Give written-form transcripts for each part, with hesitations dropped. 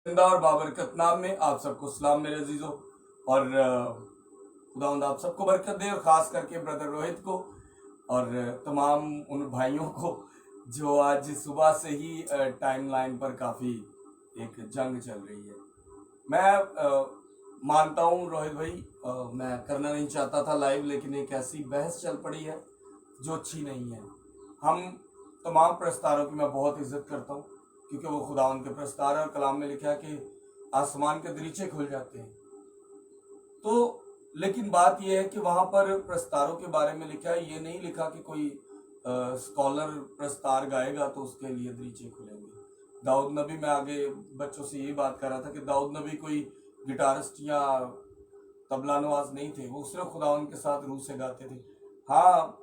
जिंदा और बाबरकत नाम में आप सबको सलाम मेरे अजीजों। और खुदावंद आप सबको बरकत दे, और ख़ास करके ब्रदर रोहित को और तमाम उन भाइयों को जो आज सुबह से ही टाइमलाइन पर काफ़ी एक जंग चल रही है। मैं मानता हूँ रोहित भाई, मैं करना नहीं चाहता था लाइव, लेकिन एक ऐसी बहस चल पड़ी है जो अच्छी नहीं है। हम तमाम प्रस्तारों की मैं बहुत इज्जत करता हूँ, क्योंकि वो खुदावंद के प्रस्तार है और कलाम में लिखा है कि आसमान के दरीचे खुल जाते हैं। तो लेकिन बात यह है कि वहां पर प्रस्तारों के बारे में लिखा है, ये नहीं लिखा कि कोई स्कॉलर प्रस्तार गाएगा तो उसके लिए दरीचे खुलेंगे। दाऊद नबी, मैं आगे बच्चों से यही बात कर रहा था कि दाऊद नबी कोई गिटारिस्ट या तबला नवाज नहीं थे, वो सिर्फ खुदावंद के साथ रूह से गाते थे। हाँ,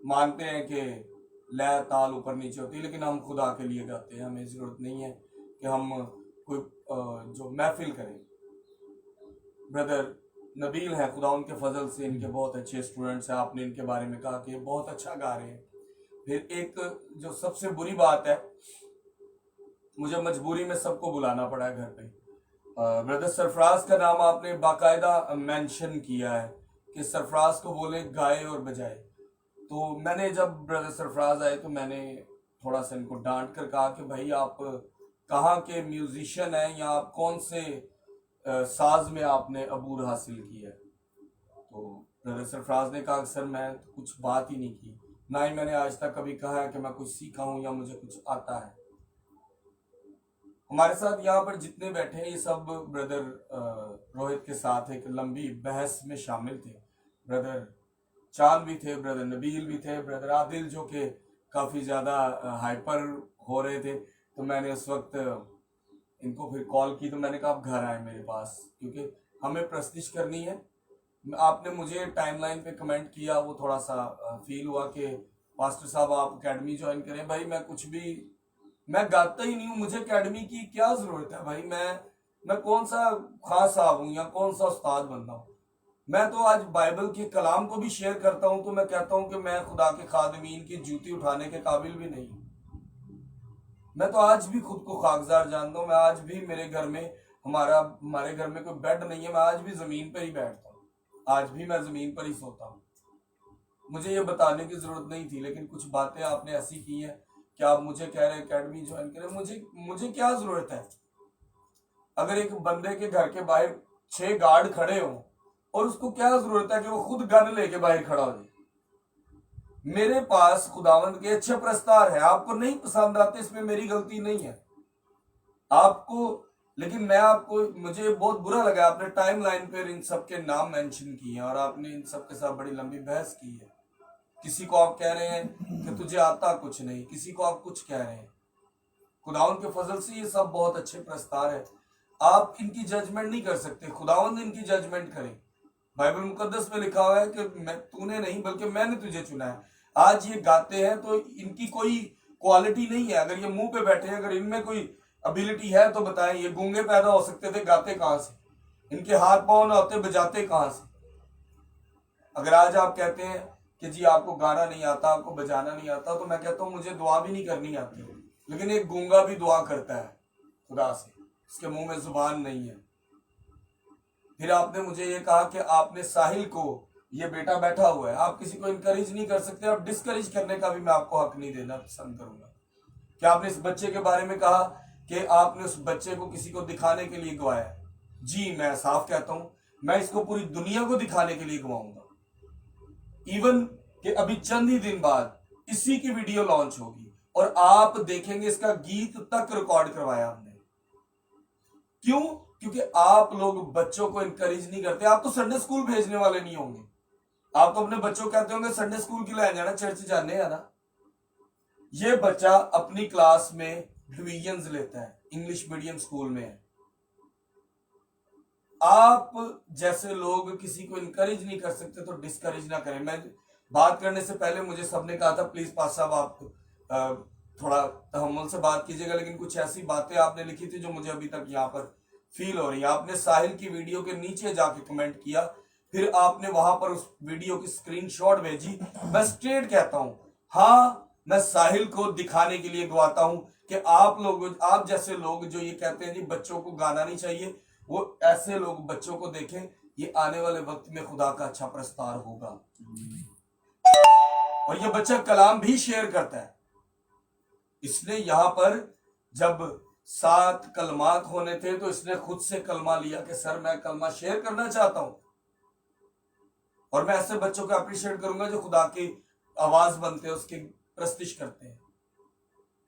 मानते हैं कि लय ताल ऊपर नीचे होती है, लेकिन हम खुदा के लिए गाते हैं। हमें जरूरत नहीं है कि हम कोई जो महफिल करें। ब्रदर नबील है, खुदा उनके फजल से इनके बहुत अच्छे स्टूडेंट्स हैं। आपने इनके बारे में कहा कि ये बहुत अच्छा गा रहे हैं। फिर एक जो सबसे बुरी बात है, मुझे मजबूरी में सबको बुलाना पड़ा है घर पे। ब्रदर सरफराज का नाम आपने बाकायदा मेंशन किया है कि सरफराज को बोले गाए और बजाए। तो मैंने जब ब्रदर सरफराज आए तो मैंने थोड़ा सा इनको डांट कर कहा कि भाई आप कहाँ के म्यूजिशियन हैं, या आप कौन से साज में आपने अबूर हासिल की है। तो ब्रदर सरफराज ने कहा सर मैं तो कुछ बात ही नहीं की, ना ही मैंने आज तक कभी कहा है कि मैं कुछ सीखा हूँ या मुझे कुछ आता है। हमारे साथ यहाँ पर जितने बैठे हैं ये सब ब्रदर रोहित के साथ एक लंबी बहस में शामिल थे। ब्रदर चांद भी थे, ब्रदर नबील भी थे, ब्रदर आदिल जो कि काफ़ी ज़्यादा हाइपर हो रहे थे। तो मैंने उस वक्त इनको फिर कॉल की, तो मैंने कहा आप घर आए मेरे पास, क्योंकि हमें प्रस्तिश करनी है। आपने मुझे टाइमलाइन पे कमेंट किया, वो थोड़ा सा फील हुआ कि पास्टर साहब आप एकेडमी ज्वाइन करें। भाई मैं कुछ भी, मैं गाता ही नहीं हूँ, मुझे एकेडमी की क्या जरूरत है भाई। मैं कौन सा खास साहब हूँ या कौन सा उस्ताद बनता हूँ। मैं तो आज बाइबल के कलाम को भी शेयर करता हूँ, तो मैं कहता हूँ कि मैं खुदा के खादमीन की जूती उठाने के काबिल भी नहीं हूँ। मैं तो आज भी खुद को खाकजार जानता हूँ। मैं आज भी मेरे घर में, हमारे घर में कोई बेड नहीं है, मैं आज भी जमीन पर ही बैठता हूँ, आज भी मैं जमीन पर ही सोता हूँ। मुझे ये बताने की जरूरत नहीं थी, लेकिन कुछ बातें आपने ऐसी की है कि आप मुझे कह रहे हैं एकेडमी ज्वाइन करें। मुझे क्या जरूरत है। अगर एक बंदे के घर के बाहर 6 गार्ड खड़े हों, और उसको क्या जरूरत है कि वो खुद गन लेके बाहर खड़ा हो जाए। मेरे पास खुदावंद के अच्छे प्रस्तार है, आपको नहीं पसंद आते, इसमें मेरी गलती नहीं है आपको। लेकिन मैं आपको, मुझे बहुत बुरा लगा आपने टाइम लाइन पर इन सबके नाम मेंशन किए और आपने इन सबके साथ बड़ी लंबी बहस की है। किसी को आप कह रहे हैं कि तुझे आता कुछ नहीं, किसी को आप कुछ कह रहे हैं। खुदावंद के फजल से ये सब बहुत अच्छे प्रस्तार है, आप इनकी जजमेंट नहीं कर सकते, खुदावंद इनकी जजमेंट करे। बाइबल मुकद्दस में लिखा हुआ है कि मैं, तूने नहीं बल्कि मैंने तुझे चुना है। आज ये गाते हैं तो इनकी कोई क्वालिटी नहीं है। अगर ये मुंह पे बैठे हैं, अगर इनमें कोई एबिलिटी है तो बताएं। ये गूंगे पैदा हो सकते थे, गाते कहां से? इनके हाथ पांव ना होते, बजाते कहां से? अगर आज आप कहते हैं कि जी आपको गाना नहीं आता, आपको बजाना नहीं आता, तो मैं कहता हूं मुझे दुआ भी नहीं करनी आती। लेकिन एक गूंगा भी दुआ करता है खुदा से, उसके मुंह में जुबान नहीं है। फिर आपने मुझे ये कहा कि आपने साहिल को, ये बेटा बैठा हुआ है, आप किसी को इनकरेज नहीं कर सकते, आप डिस्करेज करने का भी मैं आपको हक नहीं देना पसंद करूंगा। क्या आपने इस बच्चे के बारे में कहा कि आपने उस बच्चे को किसी को दिखाने के लिए गवाया? जी मैं साफ कहता हूं, मैं इसको पूरी दुनिया को दिखाने के लिए गवाऊंगा। इवन कि अभी चंद ही दिन बाद इसी की वीडियो लॉन्च होगी और आप देखेंगे इसका गीत तक रिकॉर्ड करवाया हमने। क्यों? क्योंकि आप लोग बच्चों को इनकरेज नहीं करते। आप तो संडे स्कूल भेजने वाले नहीं होंगे, आप तो अपने बच्चों को कहते होंगे संडे स्कूल के लिए जाना, चर्च जाने आना। ये बच्चा अपनी क्लास में डिवीजन लेता है, इंग्लिश मीडियम स्कूल में है। आप जैसे लोग किसी को इनकरेज नहीं कर सकते तो डिस्करेज ना करें। मैं बात करने से पहले मुझे सबने कहा था प्लीज पास साहब आप थोड़ा तहम्मुल से बात कीजिएगा, लेकिन कुछ ऐसी बातें आपने लिखी थी जो मुझे अभी तक यहाँ पर फील हो रही है। आपने साहिल की वीडियो के नीचे जाके कमेंट किया, फिर आपने वहां पर उस वीडियो की स्क्रीनशॉट भेजी। मैं स्ट्रेट कहता हूं, हाँ मैं साहिल को दिखाने के लिए गवाता हूं कि आप जैसे लोग जो ये कहते हैं जी बच्चों को गाना नहीं चाहिए, वो ऐसे लोग बच्चों को देखें, ये आने वाले वक्त में खुदा का अच्छा प्रस्तार होगा। और ये बच्चा कलाम भी शेयर करता है। इसने यहां पर जब 7 कलमात होने थे तो इसने खुद से कलमा लिया कि सर मैं कलमा शेयर करना चाहता हूं। और मैं ऐसे बच्चों को अप्रिशिएट करूंगा जो खुदा की आवाज बनते हैं, उसकी प्रस्तिश करते हैं।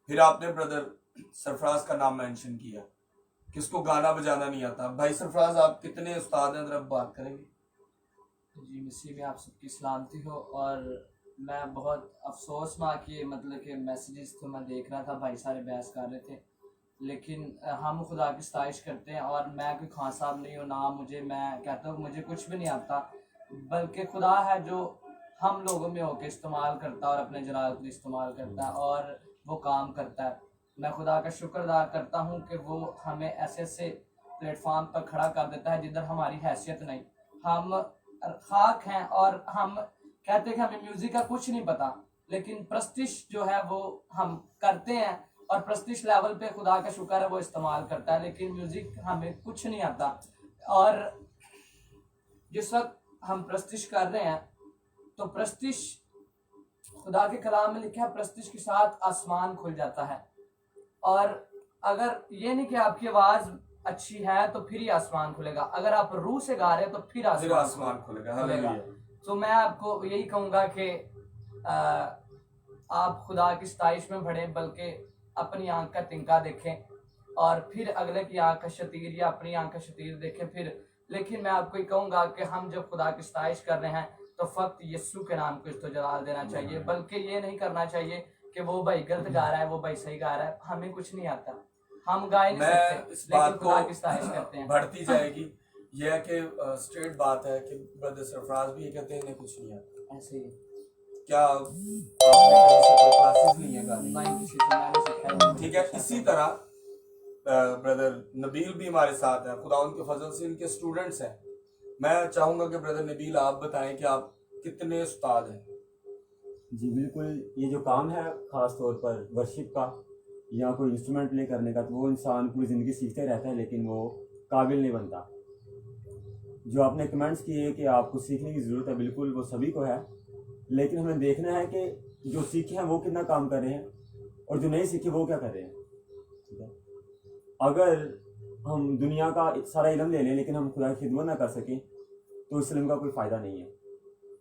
फिर आपने ब्रदर सरफराज का नाम मेंशन किया कि उसको गाना बजाना नहीं आता। भाई सरफराज, आप कितने उस्ताद हैं, जरा बात करेंगे? जी मसीह में आप सबकी सलामती हो। और मैं बहुत अफसोस में कि मतलब कि मैसेजेस तो मैं देख रहा था, भाई सारे बहस कर रहे थे, लेकिन हम खुदा की सताइश करते हैं। और मैं कोई खान साहब नहीं हूँ ना, मैं कहता हूँ मुझे कुछ भी नहीं आता, बल्कि खुदा है जो हम लोगों में होकर इस्तेमाल करता है और अपने जलाल को इस्तेमाल करता है और वो काम करता है। मैं खुदा का शुक्र अदा करता हूँ कि वो हमें ऐसे ऐसे प्लेटफॉर्म पर खड़ा कर देता है जिधर हमारी हैसियत नहीं, हम खाक हैं और हम कहते हैं कि हमें म्यूजिक का कुछ नहीं पता, लेकिन प्रस्तिश जो है वो हम करते हैं और प्रस्तिश लेवल पे खुदा का शुक्र है वो इस्तेमाल करता है, लेकिन म्यूजिक हमें कुछ नहीं आता। और जिस वक्त हम प्रस्तिश कर रहे हैं तो प्रस्तिश, खुदा के कलाम में लिखा है प्रस्तिश के साथ आसमान खुल जाता है। और अगर ये नहीं कि आपकी आवाज अच्छी है तो फिर ही आसमान खुलेगा, अगर आप रूह से गा रहे हैं तो फिर आसमान खुलेगा। तो मैं आपको यही कहूंगा कि आप खुदा की सताइश में बढ़े, बल्कि अपनी आंख का तिनका देखें और फिर अगले की आंख का शतीर या अपनी आंख का शतीर देखें फिर। लेकिन मैं आपको ये कहूंगा कि हम जब खुदा की सताइश कर रहे हैं तो फक्त यीशु के नाम को इसको जलाल देना चाहिए, बल्कि ये नहीं करना चाहिए कि वो भाई गलत गा रहा है वो भाई सही गा रहा है। हमें कुछ नहीं आता, हम गा नहीं सकते, इस बात खुदा की सताइश करते हैं। बढ़ती जाएगी। यह है कि स्ट्रेट बात है कि ब्रदर सरफराज भी ये कहते हैं इन्हें कुछ नहीं आता। ऐसे ही क्या आपने कहीं से कोई क्लासेस ली है गाने नहीं, किसी से मैंने सिखाया। ठीक है। इसी तरह ब्रदर नबील भी हमारे साथ है, खुदा उनके फजल से इनके स्टूडेंट्स हैं। मैं चाहूंगा कि ब्रदर नबील आप बताएं कि आप कितने उस्ताद हैं? जी बिल्कुल, ये जो काम है ख़ास तौर पर वर्शिप का या कोई इंस्ट्रूमेंट प्ले करने का, तो वो इंसान पूरी ज़िंदगी सीखते रहता है लेकिन वो काबिल नहीं बनता। जो आपने कमेंट्स किए कि आपको सीखने की ज़रूरत है, बिल्कुल वो सभी को है, लेकिन हमें देखना है कि जो सीखे हैं वो कितना काम कर रहे हैं और जो नहीं सीखे वो क्या कर रहे हैं। ठीक है, अगर हम दुनिया का सारा इल्म ले लें लेकिन हम खुदा की खिदमत ना कर सकें तो इस इल्म का कोई फ़ायदा नहीं है।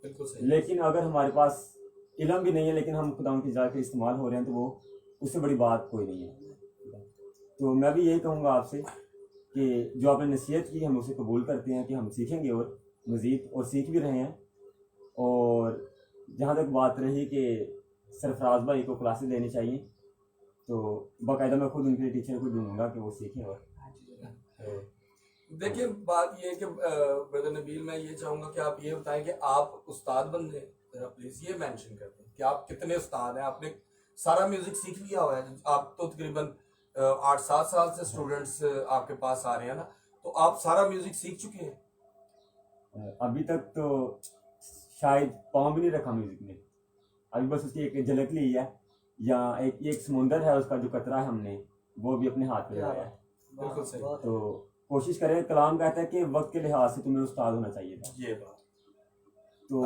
बिल्कुल सही। लेकिन अगर हमारे पास इल्म भी नहीं है लेकिन हम खुदा की ज़ात के इस्तेमाल हो रहे हैं तो वो उससे बड़ी बात कोई नहीं है। तो मैं भी यही कहूँगा आपसे कि जो आपने नसीहत की हम उसे कबूल करते हैं कि हम सीखेंगे और मज़ीद और सीख भी रहे हैं। और जहाँ तक बात रही कि सरफराज भाई को क्लासेस लेनी चाहिए, तो बाकायदा मैं खुद उनके टीचर को ढूंढूंगा कि वो सीखें। और देखिए बात ये है कि ब्रदर नबील, मैं ये चाहूंगा कि आप ये बताएं कि आप उस्ताद बन गए, जरा प्लीज ये मेंशन कर दें कि आप कितने उस्ताद हैं। आपने सारा म्यूजिक सीख लिया हुआ है? आप तो तकरीबन 8-7 साल से स्टूडेंट्स आपके पास आ रहे हैं ना, तो आप सारा म्यूजिक सीख चुके हैं? अभी तक तो शायद पाँव भी नहीं रखा म्यूजिक में, अभी बस उसकी एक झलक ली है, या एक समुंदर है उसका जो कतरा है हमने वो भी अपने हाथ में लगाया है। बिल्कुल सही। तो कोशिश करें, कलाम कहता है कि वक्त के लिहाज से तुम्हें उस्ताद होना चाहिए था। ये बात तो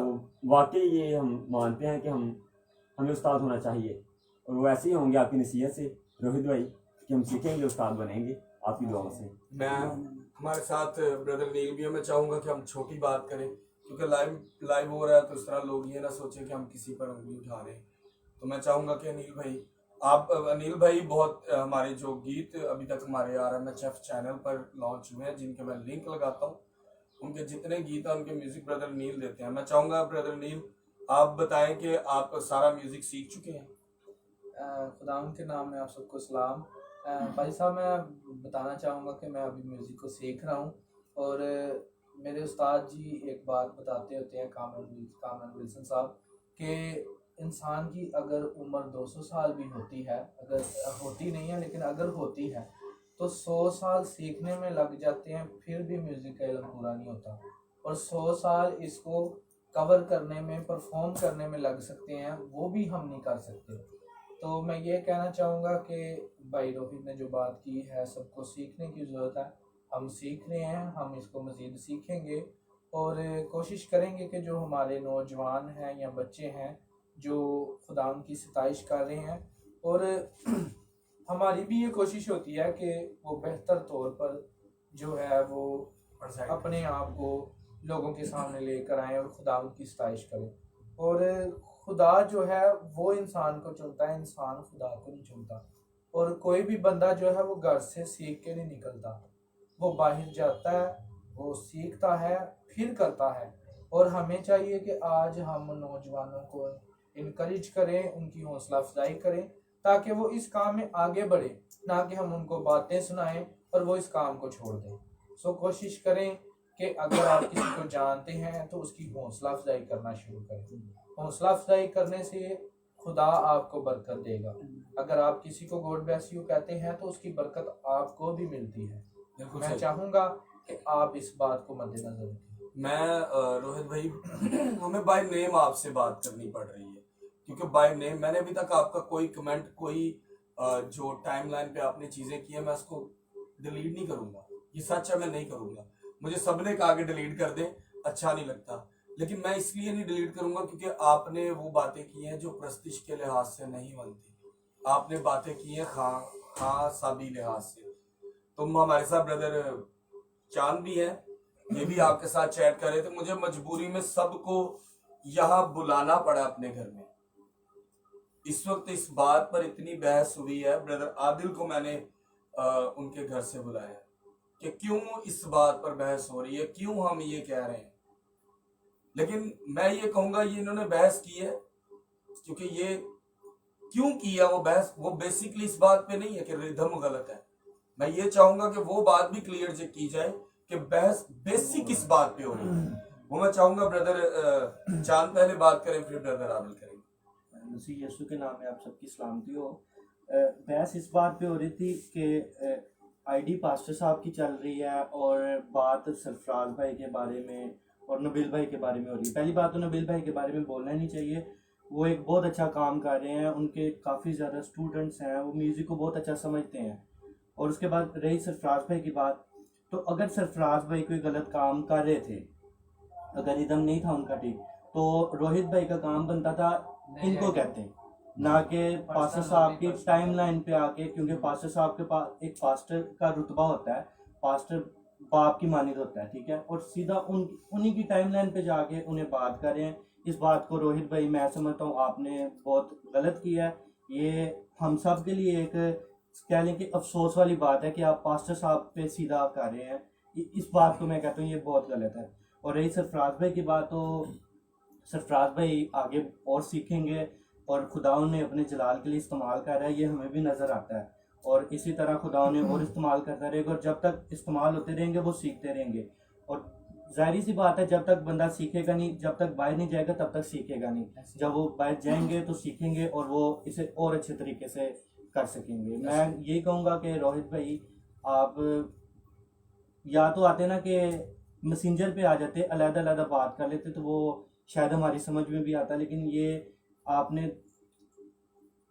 वाकई ये हम मानते हैं कि हमें उस्ताद होना चाहिए, और वो ऐसे ही होंगे आपकी नसीहत से रोहित भाई कि हम सीखेंगे, उस्ताद बनेंगे आपकी दुआओं से। मैं हमारे साथ ब्रदर नील भी, मैं चाहूंगा कि हम छोटी बात करें क्योंकि लाइव हो रहा है, तो इस तरह लोग ये ना सोचें कि हम किसी पर उंगली उठा रहे हैं। तो मैं चाहूंगा कि अनिल भाई बहुत हमारे जो गीत अभी तक हमारे RMHF चैनल पर लॉन्च हुए हैं, जिनके मैं लिंक लगाता हूँ, उनके जितने गीत हैं उनके म्यूजिक ब्रदर नील देते हैं। मैं चाहूंगा ब्रदर नील आप बताएं कि आप सारा म्यूजिक सीख चुके हैं? खुदावंद के नाम में आप सबको सलाम। भाई साहब, मैं बताना चाहूँगा कि मैं अभी म्यूज़िक को सीख रहा हूँ, और मेरे उस्ताद जी एक बात बताते होते हैं, कामरान विल्सन साहब, कि इंसान की अगर उम्र 200 साल भी होती है, अगर होती नहीं है लेकिन अगर होती है, तो 100 साल सीखने में लग जाते हैं, फिर भी म्यूज़िक का इल्म पूरा नहीं होता, और 100 साल इसको कवर करने में, परफॉर्म करने में लग सकते हैं, वो भी हम नहीं कर सकते। तो मैं ये कहना चाहूँगा कि भाई रोहित ने जो बात की है, सबको सीखने की ज़रूरत है। हम सीख रहे हैं, हम इसको मज़ीद सीखेंगे और कोशिश करेंगे कि जो हमारे नौजवान हैं या बच्चे हैं जो खुदा की सताइश कर रहे हैं, और हमारी भी ये कोशिश होती है कि वो बेहतर तौर पर जो है वो अपने आप को लोगों के सामने लेकर आएँ और खुदा की सताइश करें। और खुदा जो है वो इंसान को चुनता है, इंसान खुदा को नहीं चुनता। और कोई भी बंदा जो है वो घर से सीख के नहीं निकलता, वो बाहर जाता है, वो सीखता है, फिर करता है। और हमें चाहिए कि आज हम नौजवानों को इनकरेज करें, उनकी हौसला अफजाई करें ताकि वो इस काम में आगे बढ़े, ना कि हम उनको बातें सुनाएं और वो इस काम को छोड़ दें। सो कोशिश करें कि अगर आप किसी को जानते हैं तो उसकी हौसला अफजाई करना शुरू करें। हौसला अफजाई करने से खुदा आपको बरकत देगा। अगर आप किसी को गॉड ब्लेस यू कहते हैं तो उसकी बरकत आपको भी मिलती है। बिल्कुल मैं सही। चाहूँगा कि आप इस बात को मद्देनजर रखें। मैं रोहित भाई हमें बाय नेम आपसे बात करनी पड़ रही है, क्योंकि बाय नेम मैंने अभी तक आपका कोई कमेंट, कोई जो टाइमलाइन पे आपने चीजें की है, मैं उसको डिलीट नहीं करूंगा। ये सच है, मैं नहीं करूंगा। मुझे सबने कहा कि डिलीट कर दें, अच्छा नहीं लगता, लेकिन मैं इसलिए नहीं डिलीट करूंगा क्योंकि आपने वो बातें की हैं जो प्रस्तिश के लिहाज से नहीं बनती। आपने बातें की हैं खां साबी लिहाज से। तुम हमारे साथ ब्रदर चांद भी है, ये भी आपके साथ चैट कर रहे थे। मुझे मजबूरी में सबको यहाँ बुलाना पड़ा अपने घर में। इस वक्त इस बात पर इतनी बहस हुई है, ब्रदर आदिल को मैंने उनके घर से बुलाया कि क्यों इस बात पर बहस हो रही है, क्यों हम ये कह रहे हैं। लेकिन मैं ये कहूंगा ये इन्होंने बहस की है क्योंकि ये क्यों किया वो बहस, वो बेसिकली इस बात पे नहीं है कि रिदम गलत है। मैं ये चाहूंगा कि वो बात भी क्लियर की जाए कि बहस बेसिक किस बात पे हो रही है। वो मैं चाहूंगा ब्रदर चांद पहले बात करें, फिर ब्रदर आदिल करेंगे। मसीह यीशु के नाम में आप सबकी सलामती हो। बहस इस बात पे हो रही थी कि आईडी पास्टर साहब की चल रही है और बात सरफराज भाई के बारे में और नबील भाई के बारे में हो रही है। पहली बात तो नबील भाई के बारे में बोलना नहीं चाहिए, वो एक बहुत अच्छा काम कर रहे हैं, उनके काफ़ी ज़्यादा स्टूडेंट्स हैं, वो म्यूज़िक को बहुत अच्छा समझते हैं। और उसके बाद रही सरफराज भाई की बात, तो अगर सरफराज भाई कोई गलत काम कर रहे थे, अगर रिदम नहीं था उनका ठीक, तो रोहित भाई का काम बनता था इनको कहते हैं, ना कि पास्टर साहब की टाइमलाइन पे आके, क्योंकि पास्टर साहब के पास एक पास्टर का रुतबा होता है, पास्टर बाप की मानिद होता है, ठीक है, और सीधा उन्हीं की टाइमलाइन पे जाके उन्हें बात कर रहे हैं। इस बात को रोहित भाई मैं समझता हूँ आपने बहुत गलत किया है। ये हम सब के लिए एक कह लें कि अफसोस वाली बात है कि आप पास्टर साहब पे सीधा कर रहे हैं। इस बात को मैं कहता हूँ ये बहुत गलत है। और रही सरफराज भाई की बात, तो सरफराज भाई आगे और सीखेंगे और खुदा ने अपने जलाल के लिए इस्तेमाल कर रहा है, ये हमें भी नज़र आता है। और इसी तरह खुदा ने और इस्तेमाल करता रहेगा, और जब तक इस्तेमाल होते रहेंगे वो सीखते रहेंगे। और जाहिर सी बात है, जब तक बंदा सीखेगा नहीं, जब तक बाहर नहीं जाएगा तब तक सीखेगा नहीं। जब वो बाहर जाएंगे तो सीखेंगे और वो इसे और अच्छे तरीके से कर सकेंगे। मैं यही कहूँगा कि रोहित भाई आप या तो आते ना कि मैसेंजर पे आ जाते, अलग-अलग बात कर लेते, तो वो शायद हमारी समझ में भी आता। लेकिन ये आपने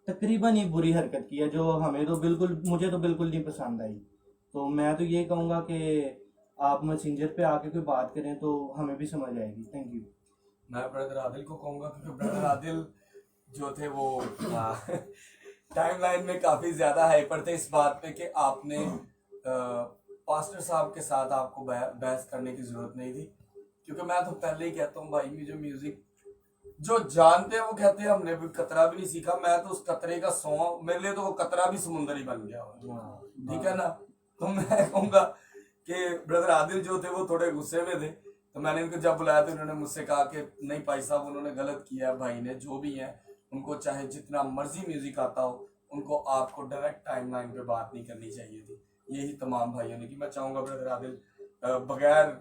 तकरीबन ही बुरी हरकत की है जो हमें तो बिल्कुल, मुझे तो बिल्कुल नहीं पसंद आई। तो मैं तो ये कहूँगा कि आप मैसेंजर पे आके कोई बात करें तो हमें भी समझ आएगी। Thank you. मैं ब्रदर आदिल को कहूंगा क्योंकि ब्रदर आदिल जो थे वो टाइमलाइन में काफी ज्यादा हाइपर थे इस बात पे कि आपने पास्टर साहब के साथ आपको बहस करने की जरूरत नहीं थी। क्योंकि मैं तो पहले ही कहता हूँ भाई, मुझे म्यूजिक जो जानते हैं वो कहते हैं हमने भी कतरा भी नहीं सीखा। मैं तो उस कतरे का मेरे लिए तो वो कतरा भी समुंदर ही बन गया, ठीक है ना। तो मैं कहूँगा कि ब्रदर आदिल जो थे वो थोड़े गुस्से में थे, तो मैंने इनको जब बुलाया तो उन्होंने मुझसे कहा कि नहीं भाई साहब, उन्होंने गलत किया है, भाई ने जो भी है उनको चाहे जितना मर्जी म्यूजिक आता हो, उनको आपको डायरेक्ट टाइमलाइन पे बात नहीं करनी चाहिए थी। यही तमाम भाइयों ने की। मैं चाहूंगा ब्रदर आदिल बगैर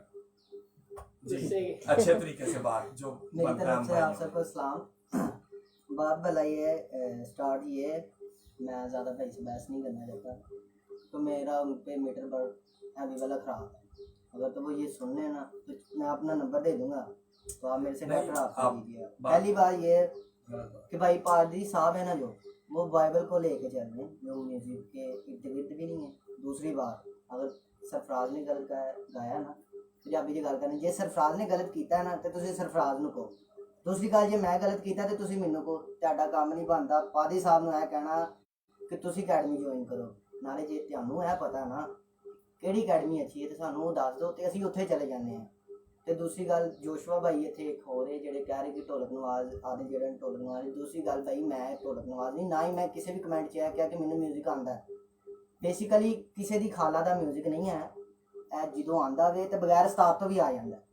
जी अच्छे तरीके से बात जो मेरी तरफ से आप सबको सलाम। बात भलाई है, स्टार्ट ये है, मैं ज़्यादा भाई से बहस नहीं करना चाहता। तो मेरा उन पे मीटर पर हैवी वाला ख़राब है, अगर तो वो ये सुन लें ना तो मैं अपना नंबर दे दूंगा, तो आप मेरे से खराब कर दीजिए। पहली बात ये है कि भाई पादरी साहब है ना, जो वो बाइबल को लेके चल रहे हैं, जो म्यूजिक के इर्द गिर्द भी नहीं है। दूसरी बात, अगर सरफराज ने गलत गाया ना, पंजाबी च गल करनी, जे सरफराज ने गलत किया है ना तो तुसीं सरफराज नूं कहो। दूसरी गल, जे मैं गलत किया तो तुसीं मैनूं कहो। तुहाडा काम नहीं बनता पादी साहब नूं यह कहना कि तुसीं अकैडमी ज्वाइन करो। नाले जे तुहानूं यह पता ना किहड़ी अकैडमी अच्छी है तो सानूं वो दस दो, तो असीं उत्थे चले जाते हैं। तो दूसरी गल, जोशवा भाई इत्थे एक होर है जिहड़े कह रहे कि ढोलक नवाज आदि जिहड़े ढोलक नवाज। दूसरी गल भाई, मैं ढोलक नवाज नहीं, ना ही मैं किसी भी कमेंट 'च यह कहा कि मैनूं म्यूजिक आंदा है। बेसिकली किसी दी खाला दा म्यूजिक नहीं है, ਜਦੋਂ आंदा वे तो बगैर उस्ताद तो भी आ जाता है।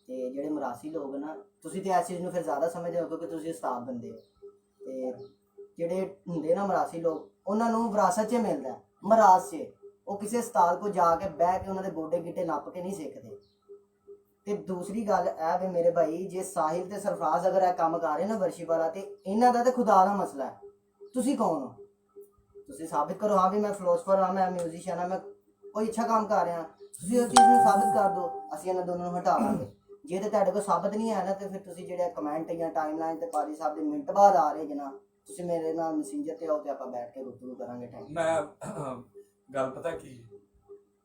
तो ਜਿਹੜੇ ਮਰਾਸੀ ਲੋਕ ਨਾ, ਤੁਸੀਂ ਤੇ ਇਸ ਚੀਜ਼ ਨੂੰ ਫਿਰ ਜ਼ਿਆਦਾ ਸਮਝਦੇ ਹੋ ਕਿਉਂਕਿ ਤੁਸੀਂ ਉਸਤਾਦ ਬੰਦੇ ਹੋ। ਤੇ ਜਿਹੜੇ ਹੁੰਦੇ ਨਾ ਮਰਾਸੀ ਲੋਕ, ਉਹਨਾਂ ਨੂੰ ਵਿਰਾਸਤ 'ਚ ਮਿਲਦਾ ਹੈ, ਮਰਾਸ 'ਚ। ਉਹ ਕਿਸੇ ਉਸਤਾਦ ਕੋਲ ਜਾ ਕੇ ਬਹਿ ਕੇ ਉਹਨਾਂ ਦੇ ਗੋਡੇ ਗਿੱਟੇ ਨੱਪ ਕੇ ਨਹੀਂ ਸਿੱਖਦੇ। ਤੇ ਦੂਸਰੀ ਗੱਲ ਇਹ ਵੇ ਮੇਰੇ ਭਾਈ, ਜੇ ਸਾਹਿਲ ਤੇ ਸਰਫਰਾਜ਼ ਅਗਰ ਇਹ ਕੰਮ ਕਰ ਰਹੇ ਨਾ ਵਰਸ਼ਿਪ ਵਾਲਾ, ਤੇ ਇਹਨਾਂ ਦਾ ਤੇ ਖੁਦਾ ਦਾ ਮਸਲਾ ਹੈ। ਤੁਸੀਂ ਕੌਣ ਹੋ? ਤੁਸੀਂ ਸਾਬਿਤ ਕਰੋ ਹਾਂ ਵੀ ਮੈਂ ਫਿਲੋਸਫਰ ਹਾਂ, ਮੈਂ ਮਿਊਜ਼ੀਸ਼ੀਅਨ ਹਾਂ, ਮੈਂ ਕੋਈ ਅੱਛਾ ਕੰਮ ਕਰ ਰਿਹਾ। ਤੁਸੀਂ ਉਸ ਚੀਜ਼ ਨੂੰ ਸਾਬਿਤ ਕਰ ਦਿਓ, ਅਸੀਂ ਇਹਨਾਂ ਦੋਨਾਂ ਨੂੰ ਹਟਾ ਲਾਂਗੇ। ਜੇ ਤੇ ਤੁਹਾਡੇ ਕੋਲ ਸਾਬਿਤ ਨਹੀਂ ਹੈ ਨਾ, ਤੇ ਫਿਰ ਤੁਸੀਂ ਜਿਹੜੇ ਕਮੈਂਟ ਜਾਂ ਟਾਈਮਲਾਈਨ ਤੇ ਕਾਦੀ ਸਾਹਿਬ ਦੇ ਮਿੰਟ ਬਾਅਦ ਆ ਰਹੇ ਜਨਾ, ਤੁਸੀਂ ਮੇਰੇ ਨਾਲ ਮੈਸੇਂਜਰ ਤੇ ਆਓ ਤੇ ਆਪਾਂ बैठ के गुफ्तगू करेंगे। Thank you. मैं गल पता की,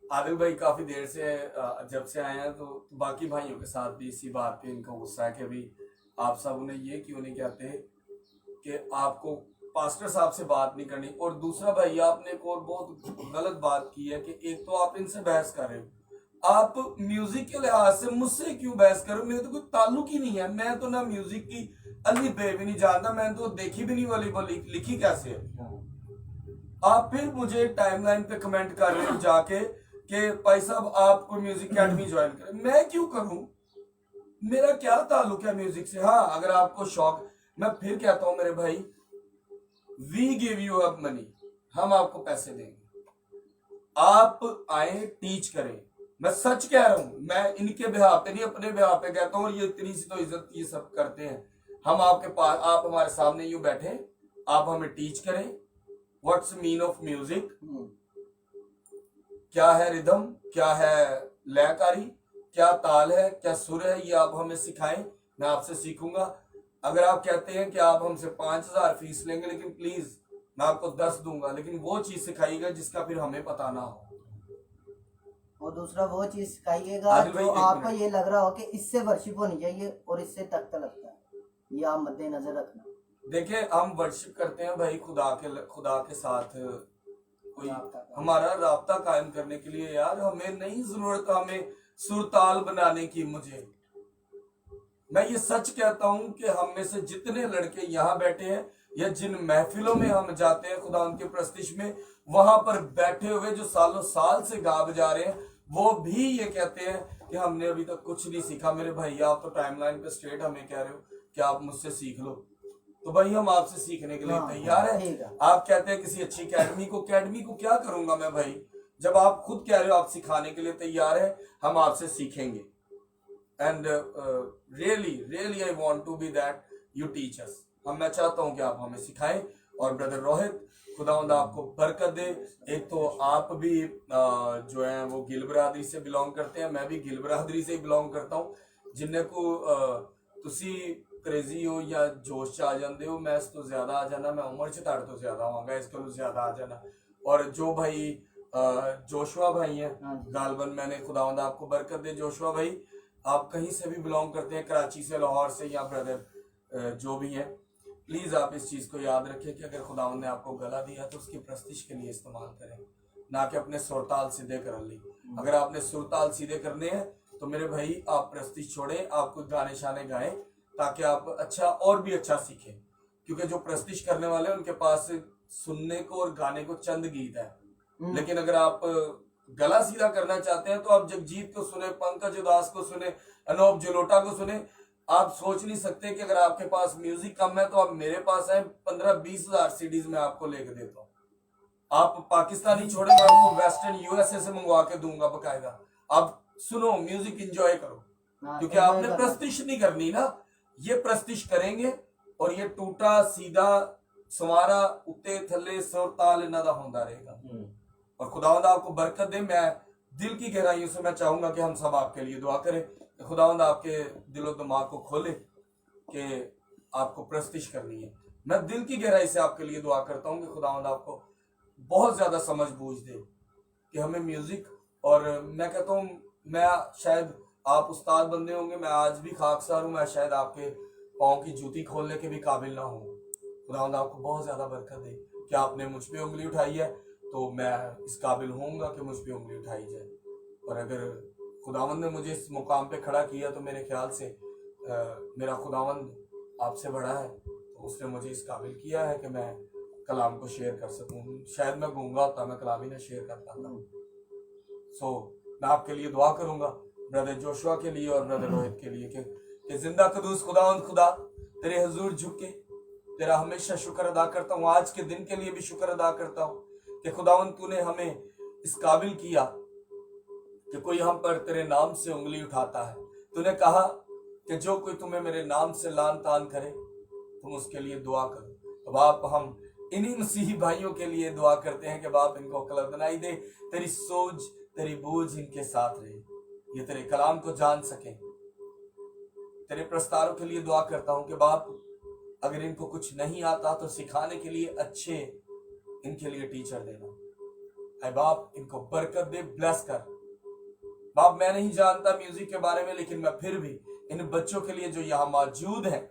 आदिल भाई काफी देर से जब से आए हैं तो बाकी भाइयों के साथ भी इसी बात पे इनको गुस्सा है कि अभी आप सब उन्हें ये क्यों नहीं कहते कि आपको पास्टर साहब से बात नहीं करनी। और दूसरा भाई, आपने एक और बहुत गलत बात की है कि एक तो आप इनसे बहस कर रहे हो, आप म्यूजिक के लिहाज से मुझसे क्यों बहस करो? मेरे तो कोई ताल्लुक ही नहीं है। मैं तो ना म्यूजिक की अली बे भी नहीं जानता, मैंने तो देखी भी नहीं वाली बोली लिखी कैसे है। आप फिर मुझे टाइमलाइन पे कमेंट कर रहे हो जाके कि भाई साहब आप कोई म्यूजिक अकेडमी ज्वाइन करें। मैं क्यों करूं? मेरा क्या ताल्लुक है म्यूजिक से? हाँ, अगर आपको शौक, मैं फिर कहता हूं मेरे भाई, we give you up money, हम आपको पैसे देंगे, आप आए टीच करें। मैं सच कह रहा हूं, मैं इनके बिहार पे नहीं अपने बिहार पे कहता हूं। और ये इतनी सी तो इज्जत ये सब करते हैं। हम आपके पास, आप हमारे सामने यूं बैठे, आप हमें टीच करें व्हाट्स मीन ऑफ म्यूजिक, क्या है रिदम, क्या है लयकारी, क्या ताल है, क्या सुर है, ये आप हमें सिखाएं, मैं आपसे सीखूंगा। अगर आप कहते हैं कि आप हमसे 5,000 फीस लेंगे, लेकिन प्लीज मैं आपको 10 दूंगा, लेकिन वो चीज सिखाइएगा जिसका फिर हमें पता ना हो। और दूसरा वो चीज सिखाइएगा आदिल भाई, जो एक आपको मिनट। ये लग रहा हो कि इससे वर्शिप होनी चाहिए और इससे तख्त लगता है, ये आप मद्देनजर रखना। देखिए, हम वर्शिप करते हैं भाई खुदा के साथ कोई राब्ता हमारा राब्ता कायम करने के लिए। यार हमें नहीं जरूरत हमें सुरताल बनाने की। मुझे, मैं ये सच कहता हूं कि हम में से जितने लड़के यहाँ बैठे हैं या जिन महफिलों में हम जाते हैं खुदा उनके प्रस्तिश में, वहां पर बैठे हुए जो सालों साल से गा बजा रहे हैं, वो भी ये कहते हैं कि हमने अभी तक कुछ नहीं सीखा। मेरे भाई, आप तो टाइमलाइन पे स्ट्रेट हमें कह रहे हो कि आप मुझसे सीख लो, तो भाई हम आपसे सीखने के लिए हाँ, तैयार ठीक है। है। आप कहते हैं किसी अच्छी अकेडमी को क्या करूंगा मैं भाई? जब आप खुद कह रहे हो आप सिखाने के लिए तैयार है, हम आपसे सीखेंगे। And really I want to be that you teach us. मैं चाहता हूं कि आप हमें सिखाएं। और ब्रदर रोहित, खुदावंद आपको बरकत दे। एक तो आप भी जो है वो गिल बरादरी से बिलोंग करते हैं, मैं भी गिल बरादरी से ही बिलोंग करता हूं। जिन्हें को तुसी क्रेजी हो या जोश च आ जाते हो, मैं इस तो ज्यादा आ जाना, मैं उम्र च ताड़ तो ज्यादा होवांगा, इस को ज्यादा आ जाना। और जो भाई जोशुआ भाई हैं गालबन, मैंने खुदावंद आपको बरकत दे। जोशुआ भाई, आप कहीं से भी बिलोंग करते हैं, कराची से, लाहौर से, या ब्रदर जो भी हैं, प्लीज आप इस चीज को याद रखें कि अगर खुदावंद ने आपको गला दिया तो उसकी प्रस्तिश के लिए इस्तेमाल करें, ना कि अपने सुरताल सीधे कर ली। अगर आपने सुरताल सीधे करने हैं तो मेरे भाई आप प्रस्तिश छोड़ें, आप कुछ गाने शाने गाएं ताकि आप अच्छा और भी अच्छा सीखें। क्योंकि जो प्रस्तिश करने वाले हैं उनके पास सुनने को और गाने को चंद गीत है, लेकिन अगर आप गला सीधा करना चाहते हैं तो आप जगजीत को सुने, पंकज उदास को सुने, अनूप जलोटा को सुने। आप सोच नहीं सकते कि अगर आपके पास म्यूजिक कम है तो आप मेरे पास आए, 15-20 हजार सीडीज में आपको लेके देता हूँ। आप पाकिस्तानी छोड़ेंगे, आपको वेस्टर्न यूएसए से मंगवा के दूंगा बकायदा। आप सुनो, म्यूजिक एंजॉय करो, क्योंकि आपने प्रस्तिश नहीं करनी ना, ये प्रस्तिश करेंगे और ये टूटा सीधा संवारा उत्ते थले सुर ताल इन्हां दा होंदा रहेगा। और खुदावंद आपको बरकत दे। मैं दिल की गहराइयों से मैं चाहूंगा कि हम सब आपके लिए दुआ करें, खुदावंद आपके दिलो दिमाग को खोले कि आपको प्रस्तिश करनी है। मैं दिल की गहराई से आपके लिए दुआ करता हूँ कि खुदावंद आपको बहुत ज्यादा समझ बूझ दे कि हमें म्यूजिक, और मैं कहता हूँ, मैं शायद आप उस्ताद बंदे होंगे, मैं आज भी खाकसार हूँ, मैं शायद आपके पाँव की जूती खोलने के भी काबिल ना हूँ। खुदावंद आपको बहुत ज्यादा बरकत दे कि आपने मुझ पे उंगली उठाई है, तो मैं इस काबिल होऊंगा कि मुझ पे उंगली उठाई जाए। और अगर खुदावंद ने मुझे इस मुकाम पे खड़ा किया तो मेरे ख्याल से मेरा खुदावंद आपसे बड़ा है, तो उसने मुझे इस काबिल किया है कि मैं कलाम को शेयर कर सकूं। शायद मैं गूंगा होता, मैं कलाम ही ना शेयर कर पाता। मैं आपके लिए दुआ करूंगा, ब्रदर जोशुआ के लिए और ब्रदर रोहित के लिए, कि जिंदा कदूस खुदावंद खुदा तेरे हुजूर झुक के तेरा हमेशा शुक्र अदा करता हूँ। आज के दिन के लिए भी शुक्र अदा करता हूँ कि खुदावंद तूने हमें इस काबिल किया कि कोई हम पर तेरे नाम से उंगली उठाता है। तूने कहा कि जो कोई तुम्हें मेरे नाम से लान तान करे तुम उसके लिए दुआ करो। तो बाप हम इन्हीं मसीही भाइयों के लिए दुआ करते हैं कि बाप इनको अक्ल बनाई दे, तेरी सोच तेरी बूझ इनके साथ रहे, ये तेरे कलाम को जान सके। तेरे प्रस्तारों के लिए दुआ करता हूँ कि बाप अगर इनको कुछ नहीं आता तो सिखाने के लिए अच्छे इनके लिए टीचर देना। ऐ बाप इनको बरकत दे, ब्लेस कर। बाप मैं नहीं जानता म्यूजिक के बारे में, लेकिन मैं फिर भी इन बच्चों के लिए जो यहाँ मौजूद हैं,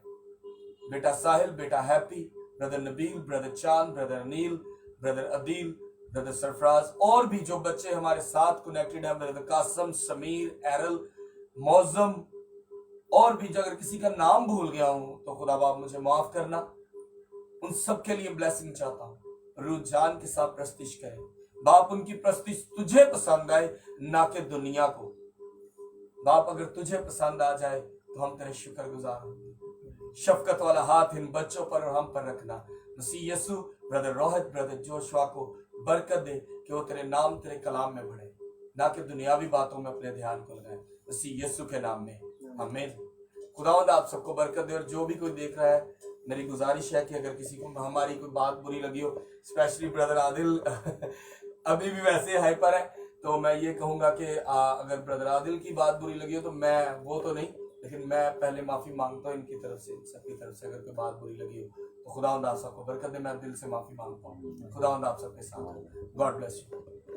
बेटा साहिल, बेटा हैप्पी, ब्रदर नबील, ब्रदर चांद, brother Anil, brother Adeel, brother Sarfaraz, और भी जो बच्चे हमारे साथ कनेक्टेड हैं, ब्रदर कासम, समीर, एरल, मौजम, और भी अगर किसी का नाम भूल गया हूं तो खुदा बाप मुझे माफ करना। उन सब के लिए ब्लेसिंग चाहता हूं। रुझान के साथ प्रस्तिश करें बाप, उनकी प्रस्तिश तुझे पसंद आए ना कि दुनिया को। बाप अगर तुझे पसंद आ जाए तो हम तेरे शुक्रगुजार होंगे। शफकत वाला हाथ इन बच्चों पर और हम पर रखना। मसीह यीशु ब्रदर रोहित, ब्रदर जोशुआ को बरकत दे कि वो तेरे नाम तेरे कलाम में बढ़े, ना कि दुनियावी बातों में अपने ध्यान को लगाए। मसीह यीशु के नाम में आमीन। खुदावंद आप सबको बरकत दे। और जो भी कोई देख रहा है, मेरी गुजारिश है कि अगर किसी को हमारी कोई बात बुरी लगी हो, स्पेशली ब्रदर आदिल अभी भी वैसे हाइपर है, तो मैं ये कहूंगा कि अगर ब्रदर आदिल की बात बुरी लगी हो तो मैं वो तो नहीं, लेकिन मैं पहले माफी मांगता हूँ इनकी तरफ से, सबकी तरफ से। अगर कोई बात बुरी लगी हो तो खुदावंद आप सबको बरकत दे। मैं दिल से माफी मांगता हूँ। खुदावंद आप सबके साथ। God bless you.